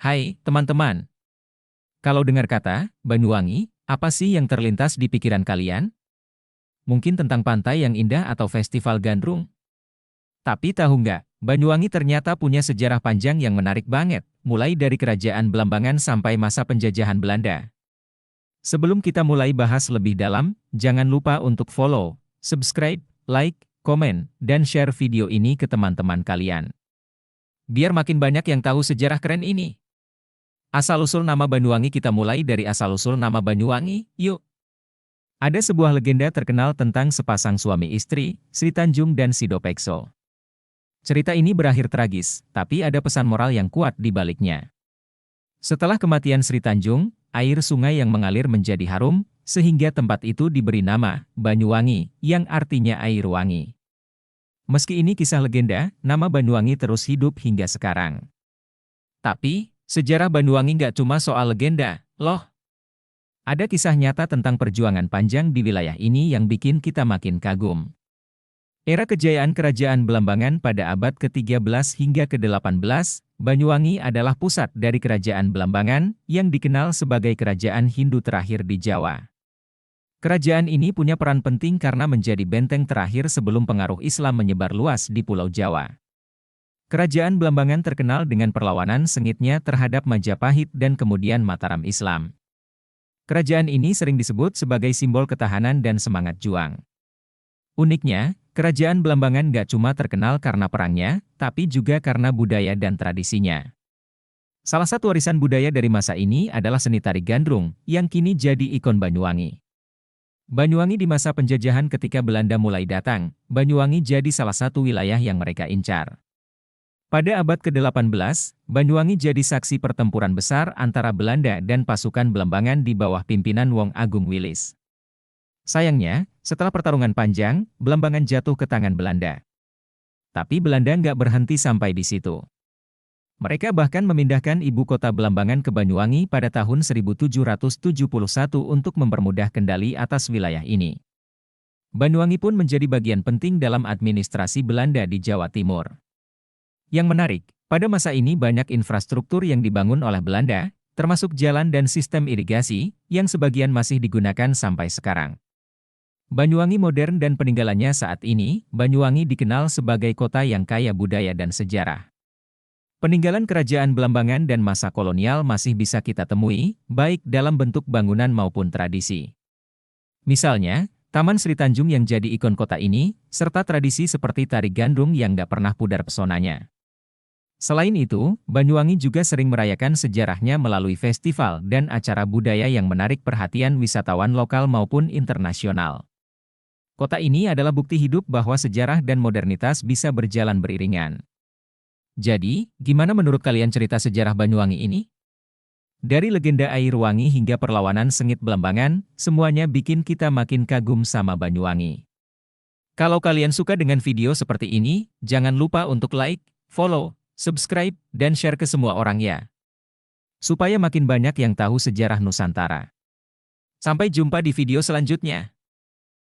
Hai, teman-teman. Kalau dengar kata Banyuwangi, apa sih yang terlintas di pikiran kalian? Mungkin tentang pantai yang indah atau festival gandrung? Tapi tahu nggak, Banyuwangi ternyata punya sejarah panjang yang menarik banget, mulai dari kerajaan Belambangan sampai masa penjajahan Belanda. Sebelum kita mulai bahas lebih dalam, jangan lupa untuk follow, subscribe, like, komen, dan share video ini ke teman-teman kalian. Biar makin banyak yang tahu sejarah keren ini. Asal-usul nama Banyuwangi. Kita mulai dari asal-usul nama Banyuwangi, yuk. Ada sebuah legenda terkenal tentang sepasang suami istri, Sri Tanjung dan Sidopekso. Cerita ini berakhir tragis, tapi ada pesan moral yang kuat di baliknya. Setelah kematian Sri Tanjung, air sungai yang mengalir menjadi harum, sehingga tempat itu diberi nama Banyuwangi, yang artinya air wangi. Meski ini kisah legenda, nama Banyuwangi terus hidup hingga sekarang. Tapi, sejarah Banyuwangi nggak cuma soal legenda, loh. Ada kisah nyata tentang perjuangan panjang di wilayah ini yang bikin kita makin kagum. Era kejayaan Kerajaan Belambangan pada abad ke-13 hingga ke-18, Banyuwangi adalah pusat dari Kerajaan Belambangan yang dikenal sebagai kerajaan Hindu terakhir di Jawa. Kerajaan ini punya peran penting karena menjadi benteng terakhir sebelum pengaruh Islam menyebar luas di Pulau Jawa. Kerajaan Belambangan terkenal dengan perlawanan sengitnya terhadap Majapahit dan kemudian Mataram Islam. Kerajaan ini sering disebut sebagai simbol ketahanan dan semangat juang. Uniknya, Kerajaan Belambangan gak cuma terkenal karena perangnya, tapi juga karena budaya dan tradisinya. Salah satu warisan budaya dari masa ini adalah seni tari gandrung, yang kini jadi ikon Banyuwangi. Banyuwangi di masa penjajahan ketika Belanda mulai datang, Banyuwangi jadi salah satu wilayah yang mereka incar. Pada abad ke-18, Banyuwangi jadi saksi pertempuran besar antara Belanda dan pasukan Belambangan di bawah pimpinan Wong Agung Wilis. Sayangnya, setelah pertarungan panjang, Belambangan jatuh ke tangan Belanda. Tapi Belanda nggak berhenti sampai di situ. Mereka bahkan memindahkan ibu kota Belambangan ke Banyuwangi pada tahun 1771 untuk mempermudah kendali atas wilayah ini. Banyuwangi pun menjadi bagian penting dalam administrasi Belanda di Jawa Timur. Yang menarik, pada masa ini banyak infrastruktur yang dibangun oleh Belanda, termasuk jalan dan sistem irigasi, yang sebagian masih digunakan sampai sekarang. Banyuwangi modern dan peninggalannya saat ini, Banyuwangi dikenal sebagai kota yang kaya budaya dan sejarah. Peninggalan kerajaan Belambangan dan masa kolonial masih bisa kita temui, baik dalam bentuk bangunan maupun tradisi. Misalnya, Taman Sri Tanjung yang jadi ikon kota ini, serta tradisi seperti tari gandrung yang nggak pernah pudar pesonanya. Selain itu, Banyuwangi juga sering merayakan sejarahnya melalui festival dan acara budaya yang menarik perhatian wisatawan lokal maupun internasional. Kota ini adalah bukti hidup bahwa sejarah dan modernitas bisa berjalan beriringan. Jadi, gimana menurut kalian cerita sejarah Banyuwangi ini? Dari legenda air wangi hingga perlawanan sengit Belambangan, semuanya bikin kita makin kagum sama Banyuwangi. Kalau kalian suka dengan video seperti ini, jangan lupa untuk like, follow, subscribe, dan share ke semua orang ya. Supaya makin banyak yang tahu sejarah Nusantara. Sampai jumpa di video selanjutnya.